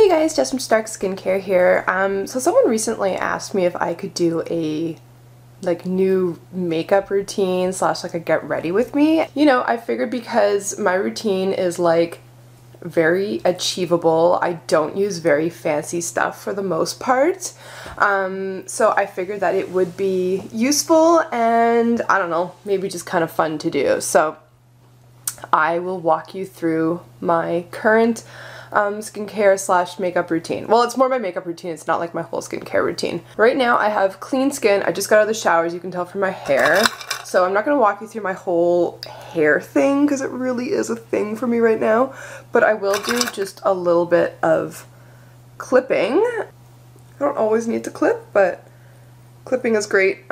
Hey guys, Jess from Stark Skincare here. So someone recently asked me if I could do a new makeup routine slash a get ready with me. You know, I figured because my routine is very achievable, I don't use very fancy stuff for the most part. So I figured that it would be useful and I don't know, maybe just kind of fun to do. So I will walk you through my current skincare slash makeup routine. Well, it's more my makeup routine, it's not like my whole skincare routine. Right now I have clean skin. I just got out of the shower, as you can tell from my hair. So I'm not going to walk you through my whole hair thing because it really is a thing for me right now. But I will do just a little bit of clipping. I don't always need to clip, but clipping is great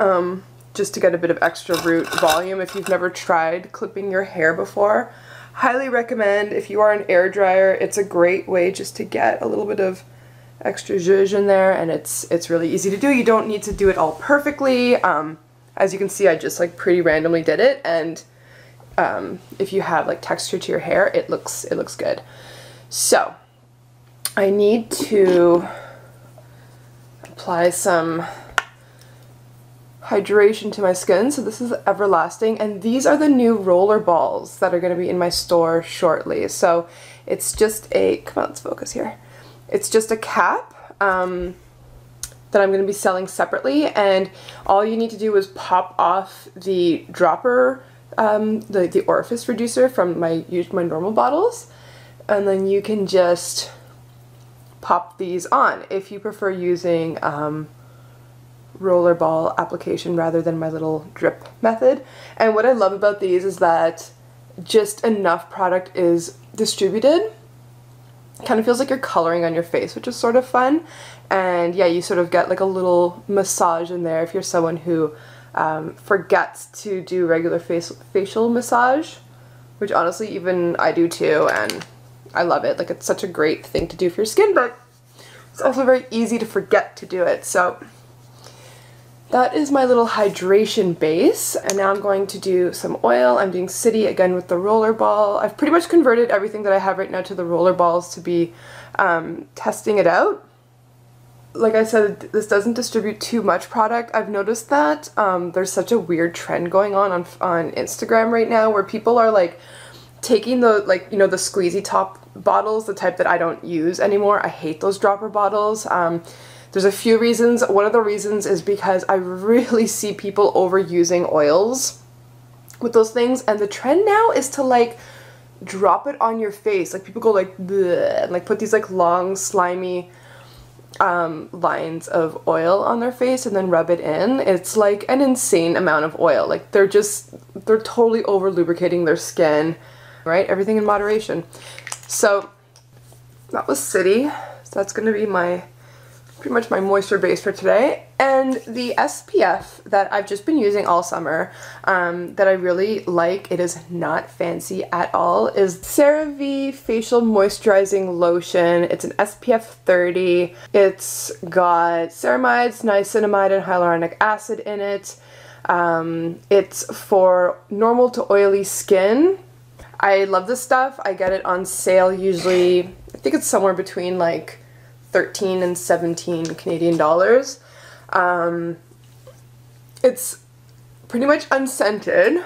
just to get a bit of extra root volume. If you've never tried clipping your hair before, highly recommend. If you are an air dryer, it's a great way just to get a little bit of extra zhuzh in there, and it's really easy to do. You don't need to do it all perfectly. As you can see, I just pretty randomly did it, and if you have texture to your hair, it looks good. So I need to apply some hydration to my skin. So this is Everlasting, and these are the new roller balls that are going to be in my store shortly. So it's just a, come on, let's focus here. It's just a cap that I'm going to be selling separately, and all you need to do is pop off the dropper, the orifice reducer from my normal bottles, and then you can just pop these on if you prefer using rollerball application rather than my little drip method. And what I love about these is that just enough product is distributed. Kind of feels like you're coloring on your face, which is sort of fun. And yeah, you sort of get a little massage in there if you're someone who forgets to do regular facial massage, which honestly even I do too, and I love it. It's such a great thing to do for your skin, but it's also very easy to forget to do it. So that is my little hydration base, and now I'm going to do some oil. I'm doing City again with the roller ball. I've pretty much converted everything that I have right now to the roller balls to be testing it out. Like I said, this doesn't distribute too much product. I've noticed that there's such a weird trend going on Instagram right now where people are taking the the squeezy top bottles, the type that I don't use anymore. I hate those dropper bottles. There's a few reasons. One of the reasons is because I really see people overusing oils with those things, and the trend now is to drop it on your face. People go bleh, and put these long slimy lines of oil on their face and then rub it in. It's an insane amount of oil. They're totally over lubricating their skin, right? Everything in moderation. So that was City. So that's going to be pretty much my moisture base for today. And the SPF that I've just been using all summer that I really like, it is not fancy at all, is Cerave Facial Moisturizing Lotion. It's an SPF 30. It's got ceramides, niacinamide, and hyaluronic acid in it. It's for normal to oily skin. I love this stuff. I get it on sale usually. I think it's somewhere between 13 and 17 Canadian dollars. It's pretty much unscented,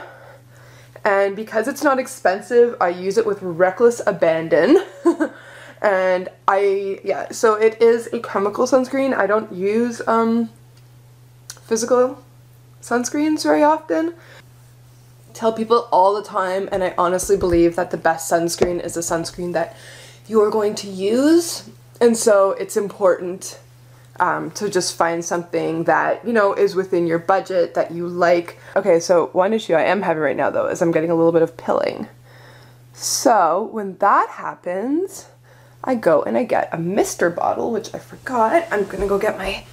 and because it's not expensive, I use it with reckless abandon. And so it is a chemical sunscreen. I don't use physical sunscreens very often. Tell people all the time, and I honestly believe that the best sunscreen is the sunscreen that you're going to use. And so it's important to just find something that, is within your budget that you like. Okay, so one issue I am having right now, though, is I'm getting a little bit of pilling. So when that happens, I go and I get a mister bottle, which I forgot. I'm going to go get my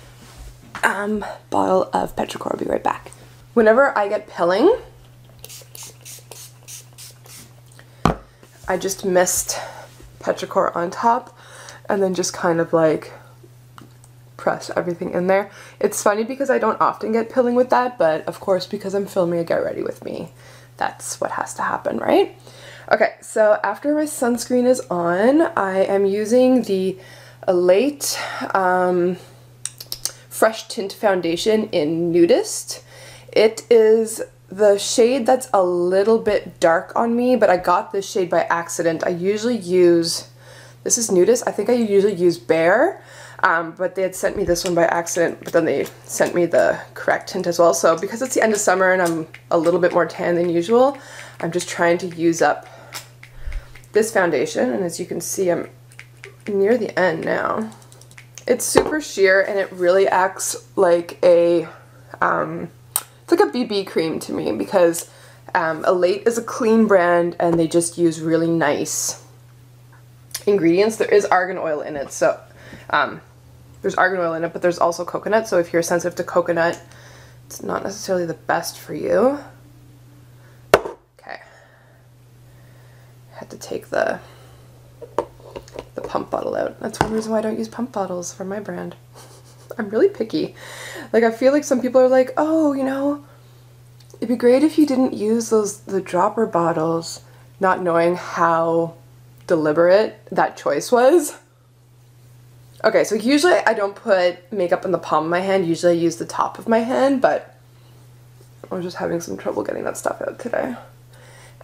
bottle of petrichor. I'll be right back. Whenever I get pilling, I just mist petrichor on top, and then just kind of press everything in there. It's funny because I don't often get pilling with that, but of course because I'm filming a Get Ready With Me, that's what has to happen, right? Okay, so after my sunscreen is on, I am using the Elate Fresh Tint Foundation in Nudist. It is the shade that's a little bit dark on me, but I got this shade by accident. I usually use, this is Nudist, I think I usually use Bare, but they had sent me this one by accident, but then they sent me the correct tint as well. So because it's the end of summer and I'm a little bit more tan than usual, I'm just trying to use up this foundation, and as you can see, I'm near the end now. It's super sheer and it really acts like a, it's like a BB cream to me, because Elate is a clean brand and they just use really nice ingredients. There is argan oil in it, so there's argan oil in it, but there's also coconut, so if you're sensitive to coconut, it's not necessarily the best for you. Okay. Had to take the pump bottle out. That's one reason why I don't use pump bottles for my brand. I'm really picky. Like, I feel like some people are like, oh, you know, it'd be great if you didn't use the dropper bottles, not knowing how deliberate that choice was. Okay, so usually I don't put makeup in the palm of my hand. Usually I use the top of my hand, but I'm just having some trouble getting that stuff out today.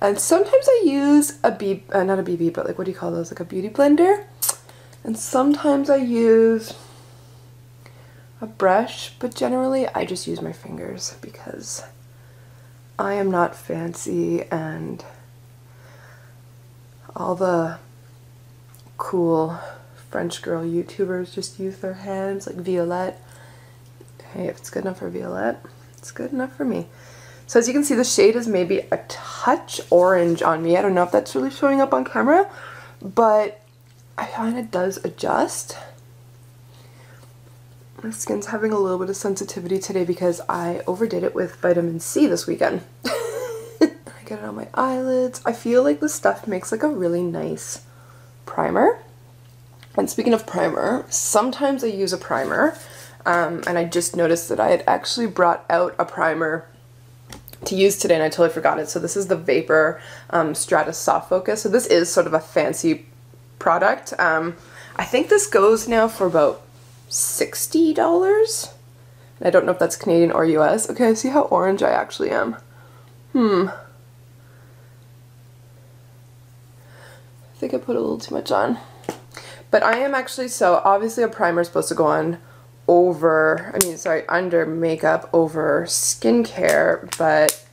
And sometimes I use a not a BB, but like, what do you call those? Like a beauty blender. And sometimes I use a brush, but generally I just use my fingers because I am not fancy, and all the cool French girl YouTubers just use their hands, like Violette. Hey, if it's good enough for Violette, it's good enough for me. So as you can see, the shade is maybe a touch orange on me. I don't know if that's really showing up on camera, but I find it does adjust. My skin's having a little bit of sensitivity today because I overdid it with vitamin C this weekend. I get it on my eyelids. I feel like this stuff makes like a really nice primer. And speaking of primer, sometimes I use a primer, and I just noticed that I had actually brought out a primer to use today and I totally forgot it. So this is the Vapor Stratos Soft Focus. So this is sort of a fancy product. I think this goes now for about $60. I don't know if that's Canadian or US. Okay, see how orange I actually am. I think I put a little too much on. But I am actually, so obviously a primer is supposed to go on under makeup over skincare, but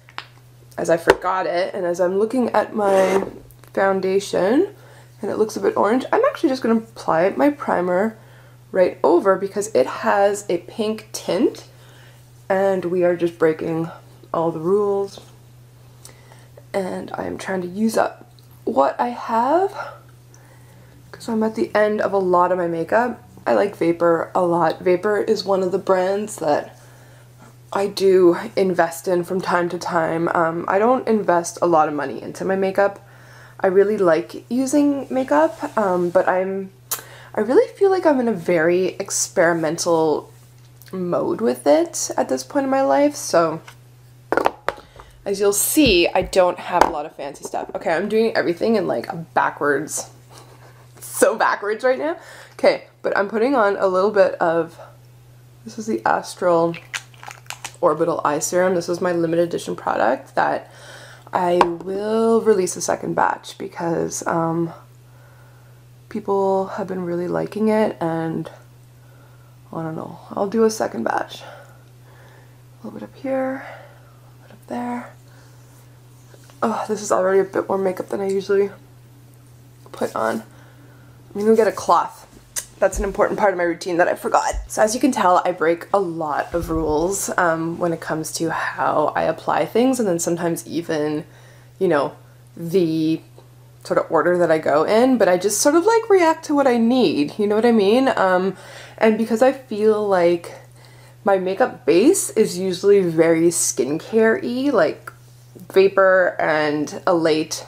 as I forgot it, and as I'm looking at my foundation and it looks a bit orange, I'm actually just going to apply my primer right over because it has a pink tint and we are just breaking all the rules, and I'm trying to use up what I have because I'm at the end of a lot of my makeup. I like Vapor a lot. Vapor is one of the brands that I do invest in from time to time. I don't invest a lot of money into my makeup. I really like using makeup, but I really feel like I'm in a very experimental mode with it at this point in my life. So as you'll see, I don't have a lot of fancy stuff. Okay, I'm doing everything in like a backwards, so backwards right now. Okay, but I'm putting on a little bit of, this is the Astral Orbital Eye Serum. This is my limited edition product that I will release a second batch because people have been really liking it, and I don't know, I'll do a second batch. A little bit up here, a little bit up there. Oh, this is already a bit more makeup than I usually put on. I'm gonna get a cloth. That's an important part of my routine that I forgot. So as you can tell, I break a lot of rules when it comes to how I apply things, and then sometimes even, you know, the sort of order that I go in, but I just sort of like react to what I need, you know what I mean? And because I feel like my makeup base is usually very skincare-y, like Vapor and Elate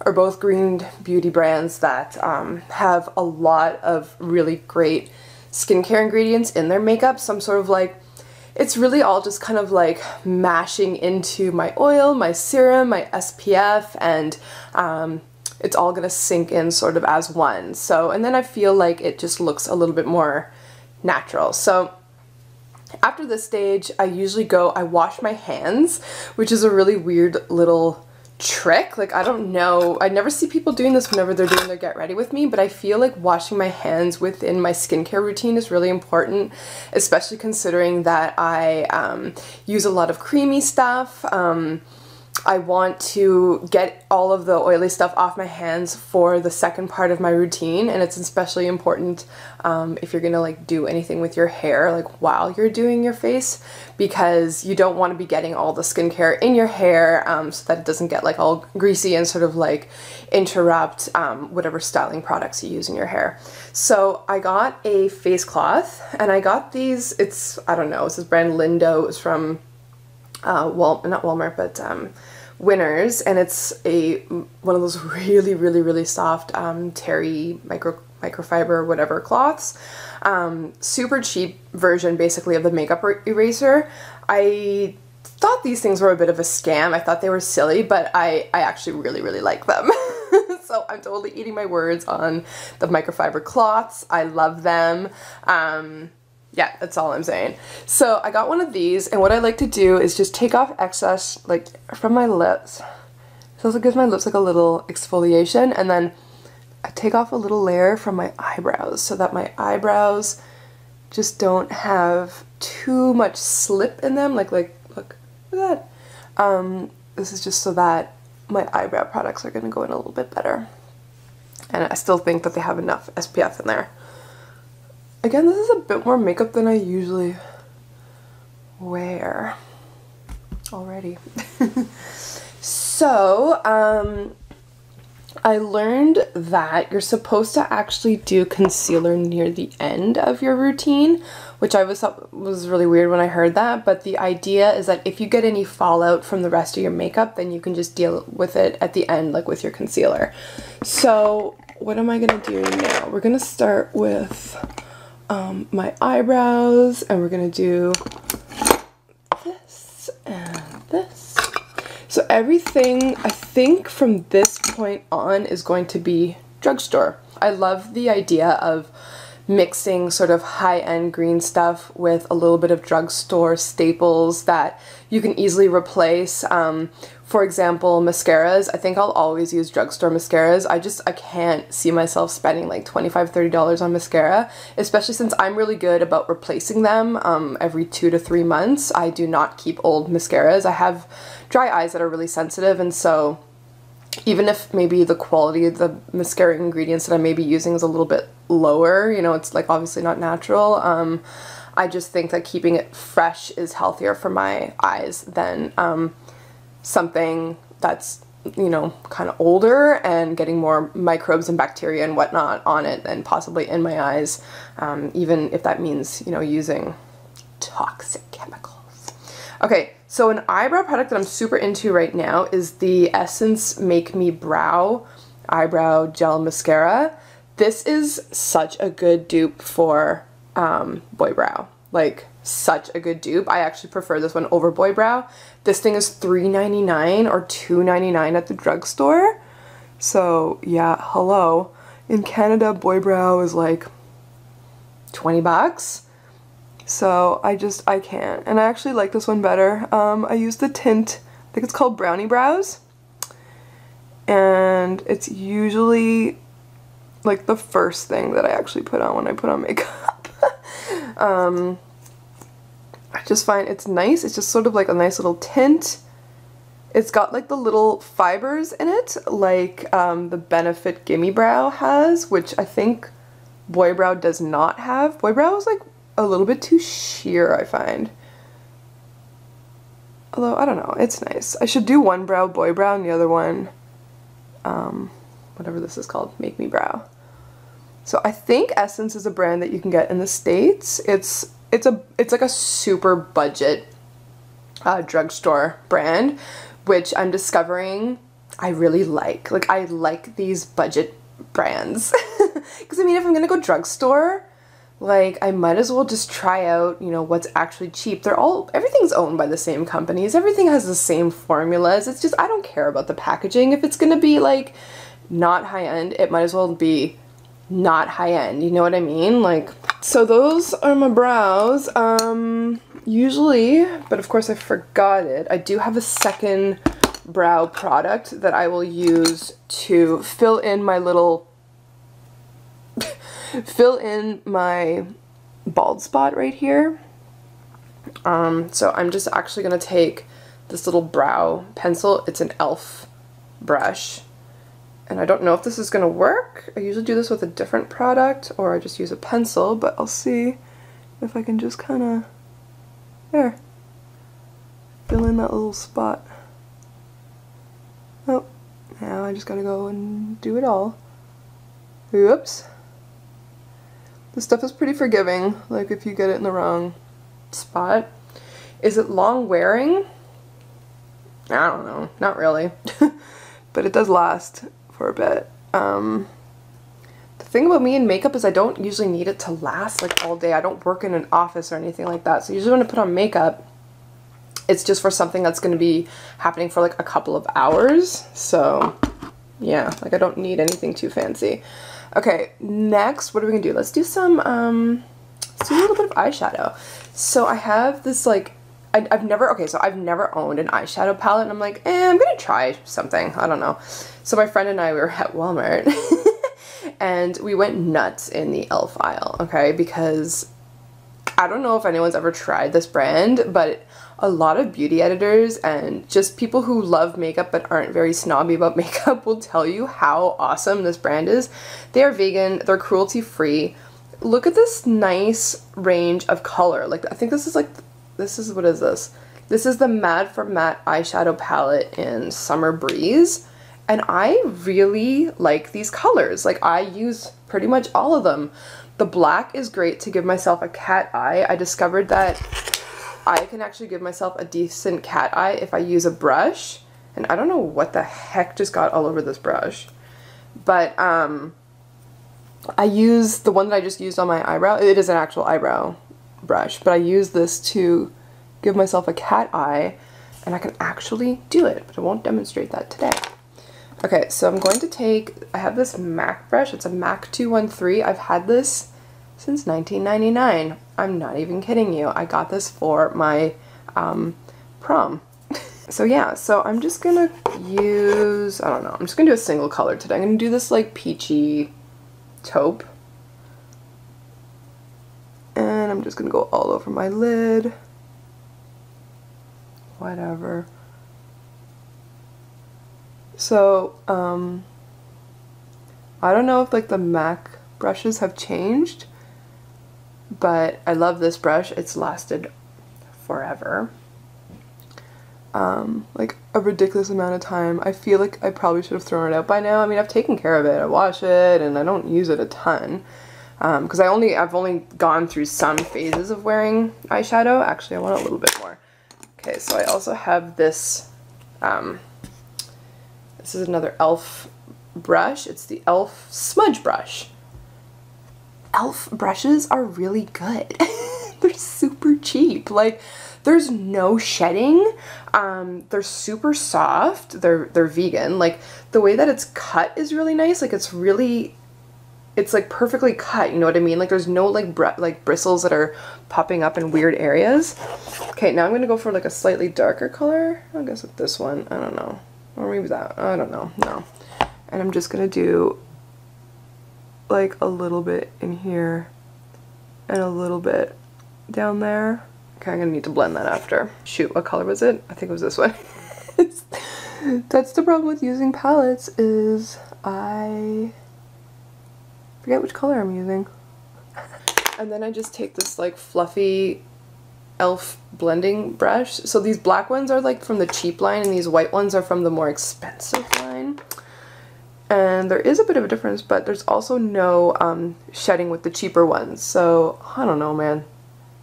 are both green beauty brands that have a lot of really great skincare ingredients in their makeup. So I'm sort of like, it's really all just kind of like mashing into my oil, my serum, my SPF, and it's all gonna sink in sort of as one. So, and then I feel like it just looks a little bit more natural. So after this stage, I usually I wash my hands, which is a really weird little trick. Like, I don't know, I never see people doing this whenever they're doing their get ready with me, but I feel like washing my hands within my skincare routine is really important, especially considering that I use a lot of creamy stuff. I want to get all of the oily stuff off my hands for the second part of my routine, and it's especially important if you're gonna like do anything with your hair like while you're doing your face, because you don't want to be getting all the skincare in your hair so that it doesn't get like all greasy and sort of like interrupt whatever styling products you use in your hair. So I got a face cloth, and I got these, I don't know, it's this brand Lindo. It was from not Walmart, but Winners, and it's one of those really soft terry microfiber whatever cloths. Super cheap version basically of the makeup eraser. I thought these things were a bit of a scam. I thought they were silly, but I actually really like them. So I'm totally eating my words on the microfiber cloths. I love them. Yeah, that's all I'm saying. So I got one of these, and what I like to do is just take off excess like from my lips. So it gives my lips like a little exfoliation, and then I take off a little layer from my eyebrows so that my eyebrows just don't have too much slip in them. Look at that. This is just so that my eyebrow products are going to go in a little bit better. And I still think that they have enough SPF in there. Again, this is a bit more makeup than I usually wear already. So, I learned that you're supposed to actually do concealer near the end of your routine, which I was really weird when I heard that, but the idea is that if you get any fallout from the rest of your makeup, then you can just deal with it at the end, like with your concealer. So, what am I gonna do now? We're gonna start with my eyebrows, and we're gonna do this and this. So everything, I think, from this point on is going to be drugstore. I love the idea of mixing sort of high-end green stuff with a little bit of drugstore staples that you can easily replace. For example, mascaras. I think I'll always use drugstore mascaras. I can't see myself spending like $25, $30 on mascara, especially since I'm really good about replacing them every 2 to 3 months. I do not keep old mascaras. I have dry eyes that are really sensitive, and so even if maybe the quality of the mascara ingredients that I may be using is a little bit lower, you know, it's like obviously not natural, I just think that keeping it fresh is healthier for my eyes than something that's, you know, kind of older and getting more microbes and bacteria and whatnot on it and possibly in my eyes, even if that means, you know, using toxic chemicals. Okay, so an eyebrow product that I'm super into right now is the Essence Make Me Brow Eyebrow Gel Mascara. This is such a good dupe for boy brow. Like, such a good dupe. I actually prefer this one over boy brow. This thing is $3.99 or $2.99 at the drugstore. So yeah, hello. In Canada, boy brow is like 20 bucks. So I can't. And I actually like this one better. I use the tint, I think it's called Brownie Brows. And it's usually like the first thing that I actually put on when I put on makeup. I just find it's nice. It's just sort of like a nice little tint. It's got like the little fibers in it, like the Benefit Gimme Brow has, which I think boy brow does not have. Boy brow is like a little bit too sheer, I find. Although, I don't know, it's nice. I should do one brow boy brow and the other one, whatever this is called, Make Me Brow. So I think Essence is a brand that you can get in the States. It's like a super budget drugstore brand, which I'm discovering I really like. Like, I like these budget brands. Because, I mean, if I'm gonna go drugstore, like, I might as well just try out, you know, what's actually cheap. Everything's owned by the same companies. Everything has the same formulas. It's just, I don't care about the packaging. If it's gonna be, like, not high-end, it might as well be not high-end, you know what I mean? Like, so those are my brows. Usually, but of course I forgot it, I do have a second brow product that I will use to fill in my little fill in my bald spot right here. So I'm just actually gonna take this little brow pencil. It's an e.l.f. brush, and I don't know if this is gonna work. I usually do this with a different product, or I just use a pencil, but I'll see if I can just kind of, there, fill in that little spot. Oh, now I just gotta go and do it all. Oops. This stuff is pretty forgiving, like if you get it in the wrong spot. Is it long wearing? I don't know, not really. But it does last for a bit. The thing about me and makeup is I don't usually need it to last like all day. I don't work in an office or anything like that, so usually when I put on makeup, it's just for something that's going to be happening for like a couple of hours. So yeah, like I don't need anything too fancy. Okay, next, what are we gonna do? Let's do some, let's do a little bit of eyeshadow. So I have this like, I've never owned an eyeshadow palette, and I'm like, I'm gonna try something, I don't know. So my friend and I, we were at Walmart and we went nuts in the e.l.f. aisle, okay? Because I don't know if anyone's ever tried this brand, but a lot of beauty editors and just people who love makeup but aren't very snobby about makeup will tell you how awesome this brand is. They are vegan, they're cruelty free. Look at this nice range of color. Like, I think this is like, what is this? This is the Mad for Matte eyeshadow palette in Summer Breeze. And I really like these colors. Like, I use pretty much all of them. The black is great to give myself a cat eye. I discovered that I can actually give myself a decent cat eye if I use a brush. And I don't know what the heck just got all over this brush. But I use the one that I just used on my eyebrow. It is an actual eyebrow brush, but I use this to give myself a cat eye, and I can actually do it, but I won't demonstrate that today. Okay, so I'm going to take, I have this MAC brush. It's a MAC 213. I've had this since 1999. I'm not even kidding you. I got this for my prom. So yeah, so I'm just gonna use, I don't know, I'm just gonna do a single color today. I'm gonna do this like peachy taupe. And I'm just gonna go all over my lid. Whatever. So, I don't know if like the MAC brushes have changed, but I love this brush. It's lasted forever. Like a ridiculous amount of time. I feel like I probably should have thrown it out by now. I mean, I've taken care of it. I wash it and I don't use it a ton. Because I've only gone through some phases of wearing eyeshadow. Actually, I want a little bit more. Okay, so I also have this, this is another e.l.f. brush. It's the e.l.f. smudge brush. e.l.f. brushes are really good. They're super cheap. Like, there's no shedding. They're super soft. They're vegan. Like, the way that it's cut is really nice. Like, it's like perfectly cut, you know what I mean? Like, there's no like bristles that are popping up in weird areas. Okay, now I'm gonna go for like a slightly darker color. I guess with this one, I don't know. Or maybe that, I don't know, no. And I'm just gonna do like a little bit in here and a little bit down there. Okay, I'm gonna need to blend that after. Shoot, what color was it? I think it was this one. That's the problem with using palettes, is I forget which color I'm using. And then I just take this like fluffy e.l.f. blending brush. So these black ones are like from the cheap line and these white ones are from the more expensive line. And there is a bit of a difference, but there's also no shedding with the cheaper ones. So I don't know, man.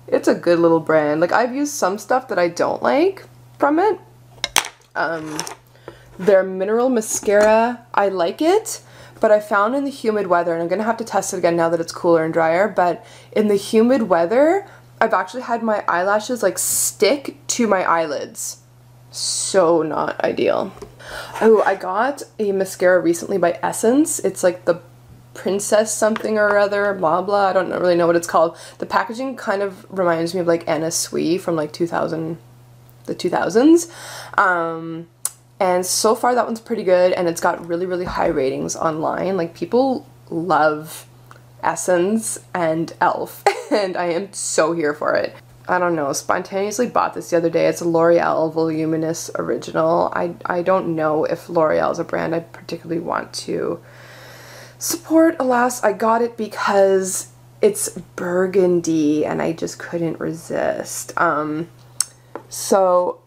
It's a good little brand. Like, I've used some stuff that I don't like from it. Their mineral mascara, I like it. But I found in the humid weather, and I'm going to have to test it again now that it's cooler and drier, but in the humid weather, I've actually had my eyelashes like stick to my eyelids. So not ideal. Oh, I got a mascara recently by Essence. It's like the Princess something or other, blah blah, I don't really know what it's called. The packaging kind of reminds me of like Anna Sui from like the 2000s. And so far that one's pretty good, and it's got really, really high ratings online. Like, people love Essence and e.l.f. and I am so here for it. I don't know, spontaneously bought this the other day. It's a L'Oreal Voluminous Original. I don't know if L'Oreal is a brand I particularly want to support. Alas, I got it because it's burgundy and I just couldn't resist. So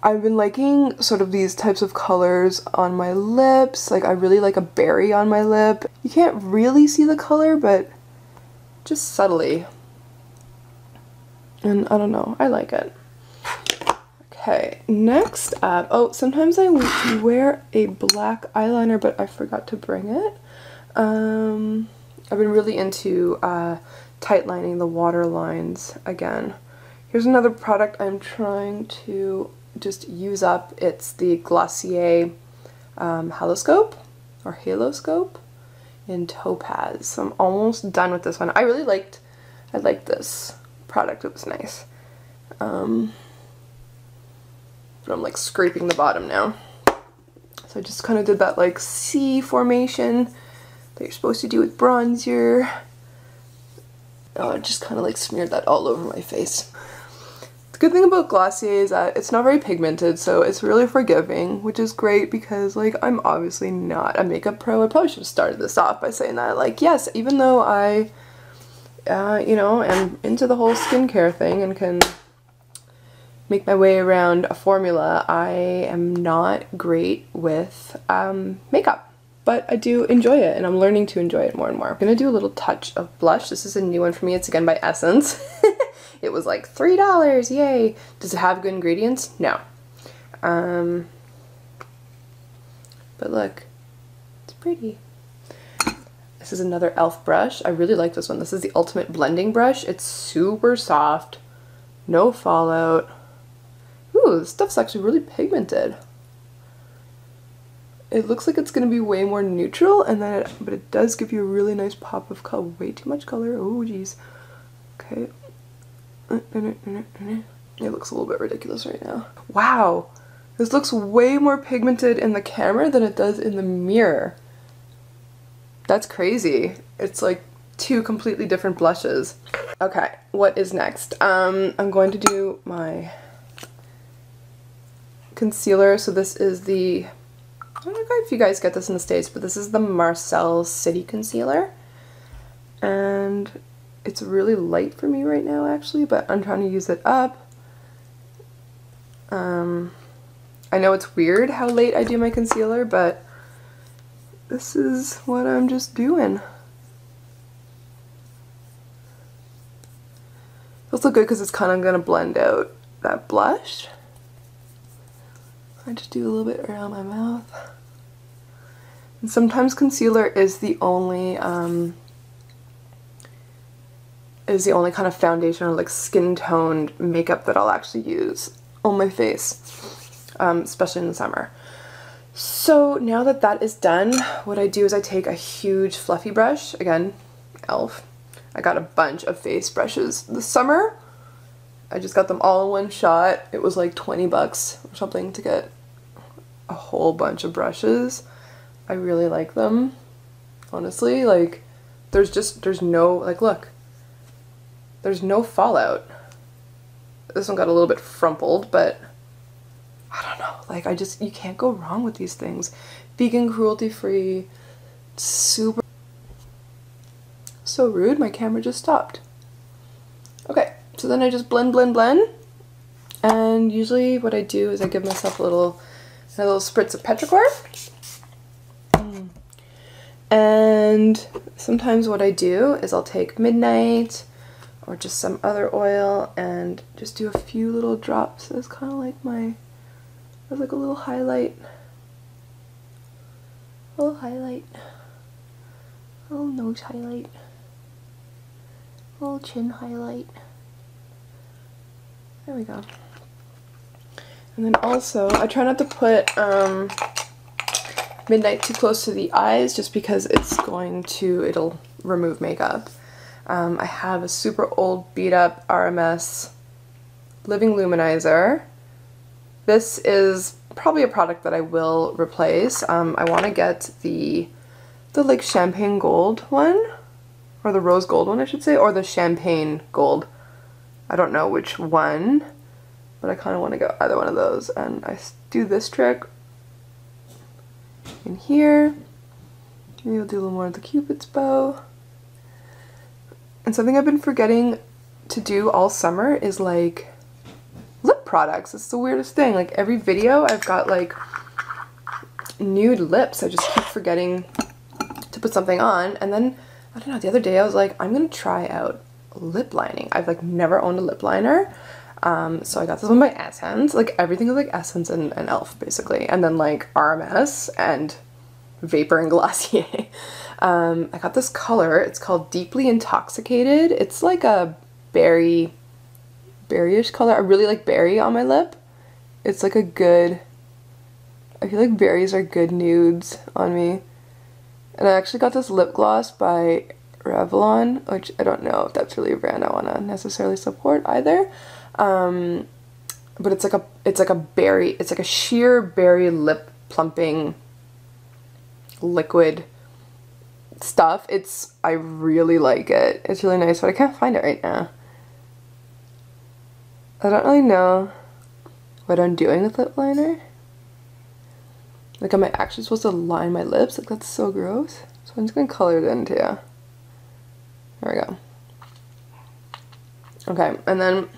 I've been liking sort of these types of colors on my lips. Like, I really like a berry on my lip. You can't really see the color, but just subtly. And I don't know, I like it. Okay, next up, oh, sometimes I wear a black eyeliner, but I forgot to bring it. I've been really into tight lining the water lines again. Here's another product I'm trying to just use up. It's the Glossier Haloscope or Haloscope in Topaz. So I'm almost done with this one. I liked this product. It was nice. But I'm like scraping the bottom now. So I just kind of did that like C formation that you're supposed to do with bronzer. Oh, I just kind of like smeared that all over my face. The good thing about Glossier is that it's not very pigmented, so it's really forgiving, which is great because like I'm obviously not a makeup pro. I probably should have started this off by saying that. Like, yes, even though I you know, am into the whole skincare thing and can make my way around a formula, I am not great with makeup, but I do enjoy it, and I'm learning to enjoy it more and more. I'm gonna do a little touch of blush. This is a new one for me. It's again by Essence. It was like $3, yay! Does it have good ingredients? No. But look, it's pretty. This is another e.l.f. brush. I really like this one. This is the Ultimate Blending Brush. It's super soft, no fallout. Ooh, this stuff's actually really pigmented. It looks like it's going to be way more neutral, and then but it does give you a really nice pop of color. Way too much color. Oh, geez. Okay. It looks a little bit ridiculous right now. Wow. This looks way more pigmented in the camera than it does in the mirror. That's crazy. It's like two completely different blushes. Okay, what is next? I'm going to do my concealer. So this is the, I don't know if you guys get this in the States, but this is the Marcel City Concealer. And it's really light for me right now actually, but I'm trying to use it up. I know it's weird how late I do my concealer, but this is what I'm just doing. Feels so good because it's kind of going to blend out that blush. I just do a little bit around my mouth. And sometimes concealer is the only kind of foundation or like skin toned makeup that I'll actually use on my face, especially in the summer. So now that that is done, what I do is I take a huge fluffy brush, again, e.l.f. I got a bunch of face brushes this summer. I just got them all in one shot. It was like 20 bucks or something to get a whole bunch of brushes. I really like them, honestly. Like, there's no, like, look, there's no fallout. This one got a little bit frumpled, but I don't know, like you can't go wrong with these things. Vegan, cruelty free, super. So rude, my camera just stopped. Okay, so then I just blend, and usually what I do is I give myself a little spritz of petrichor. And sometimes what I do is I'll take Midnight or just some other oil and just do a few little drops as kind of like as like a little highlight. A little highlight. A little nose highlight. A little chin highlight. There we go. And then also, I try not to put Midnight too close to the eyes just because it'll remove makeup. I have a super old beat up Rms Living Luminizer. This is probably a product that I will replace. I want to get the like champagne gold one, or the rose gold one I should say, or the champagne gold. I don't know which one, but I kind of want to get either one of those. And I do this trick in here. Maybe I'll do a little more of the Cupid's bow. And something I've been forgetting to do all summer is like lip products. It's the weirdest thing. Like every video I've got like nude lips. I just keep forgetting to put something on. And then, I don't know, the other day I was like, I'm gonna try out lip lining. I've like never owned a lip liner. So I got this one by Essence. Like everything is like Essence and Elf basically. And then like RMS and Vapor and Glossier. I got this color. It's called Deeply Intoxicated. It's like a berryish color. I really like berry on my lip. It's like a good, I feel like berries are good nudes on me. And I actually got this lip gloss by Revlon, which I don't know if that's really a brand I want to necessarily support either. But it's like a sheer berry lip plumping liquid stuff. I really like it. It's really nice, but I can't find it right now. I don't really know what I'm doing with lip liner. Like, am I actually supposed to line my lips? Like, that's so gross. So I'm just gonna color it in too. There we go. Okay, and then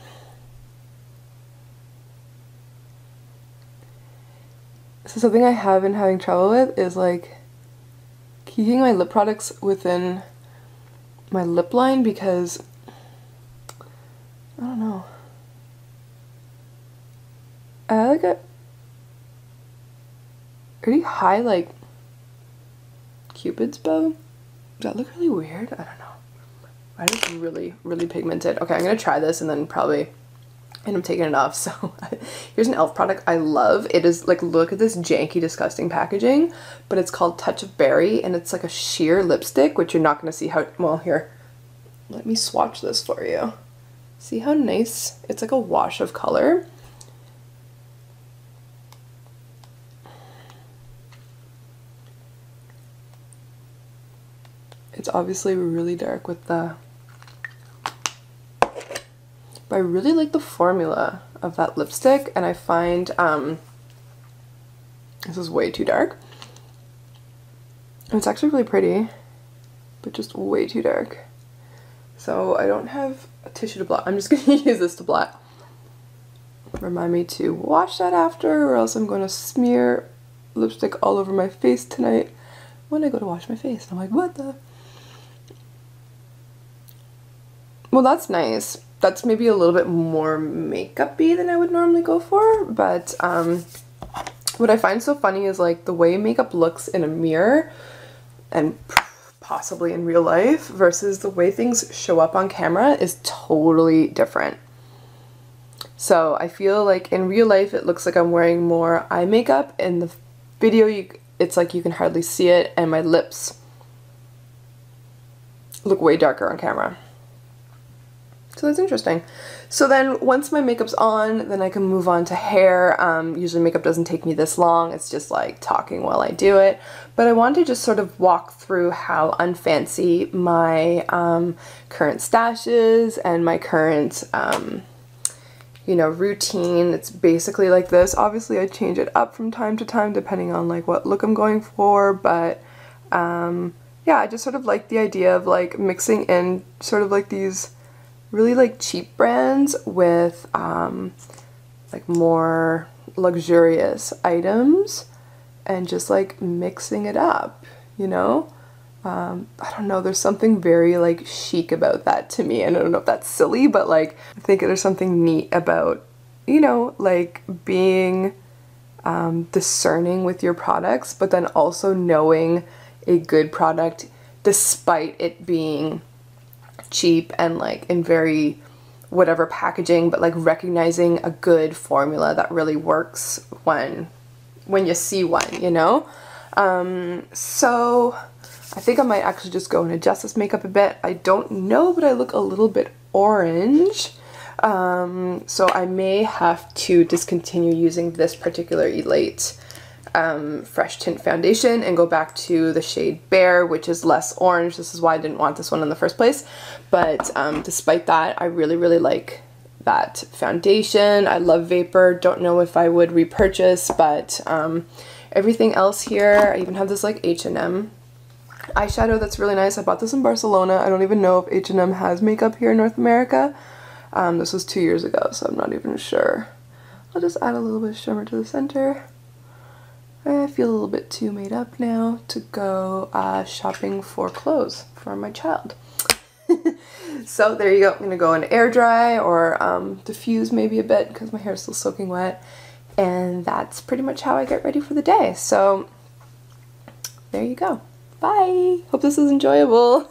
so something I have been having trouble with is like keeping my lip products within my lip line because I don't know. I have like a pretty high like Cupid's bow. Does that look really weird? I don't know. I just really pigmented. Okay, I'm gonna try this and then probably end up taking it off. So here's an e.l.f. product I love. It is like, look at this janky, disgusting packaging, but it's called Touch of Berry and it's like a sheer lipstick, which you're not gonna see how, well, here, let me swatch this for you. See how nice? It's like a wash of color. It's obviously really dark with the, but I really like the formula of that lipstick, and I find this is way too dark. It's actually really pretty, but just way too dark. So I don't have a tissue to blot. I'm just gonna use this to blot. Remind me to wash that after, or else I'm gonna smear lipstick all over my face tonight when I go to wash my face. And I'm like, what the? Well, that's nice. That's maybe a little bit more makeup-y than I would normally go for, but what I find so funny is like the way makeup looks in a mirror and possibly in real life versus the way things show up on camera is totally different. So I feel like in real life it looks like I'm wearing more eye makeup. In the video it's like you can hardly see it, and my lips look way darker on camera. So that's interesting. So then once my makeup's on, then I can move on to hair. Usually makeup doesn't take me this long. It's just like talking while I do it. But I want to just sort of walk through how unfancy my current stash is and my current, you know, routine. It's basically like this. Obviously I change it up from time to time depending on like what look I'm going for. But yeah, I just sort of like the idea of like mixing in sort of like these really like cheap brands with like more luxurious items and just like mixing it up, you know? I don't know, there's something very like chic about that to me, and I don't know if that's silly, but like I think there's something neat about, you know, like being discerning with your products, but then also knowing a good product despite it being cheap and like in very whatever packaging, but like recognizing a good formula that really works when you see one, you know? So I think I might actually just go and adjust this makeup a bit. I don't know, but I look a little bit orange. So I may have to discontinue using this particular Elate Fresh Tint foundation and go back to the shade Bare, which is less orange. This is why I didn't want this one in the first place. But despite that, I really, really like that foundation. I love Vapor. Don't know if I would repurchase, but everything else here, I even have this like H&M eyeshadow that's really nice. I bought this in Barcelona. I don't even know if H&M has makeup here in North America. This was 2 years ago, so I'm not even sure. I'll just add a little bit of shimmer to the center. I feel a little bit too made up now to go shopping for clothes for my child. So there you go. I'm going to go and air dry or diffuse maybe a bit because my hair is still soaking wet. And that's pretty much how I get ready for the day. So there you go. Bye! Hope this is enjoyable.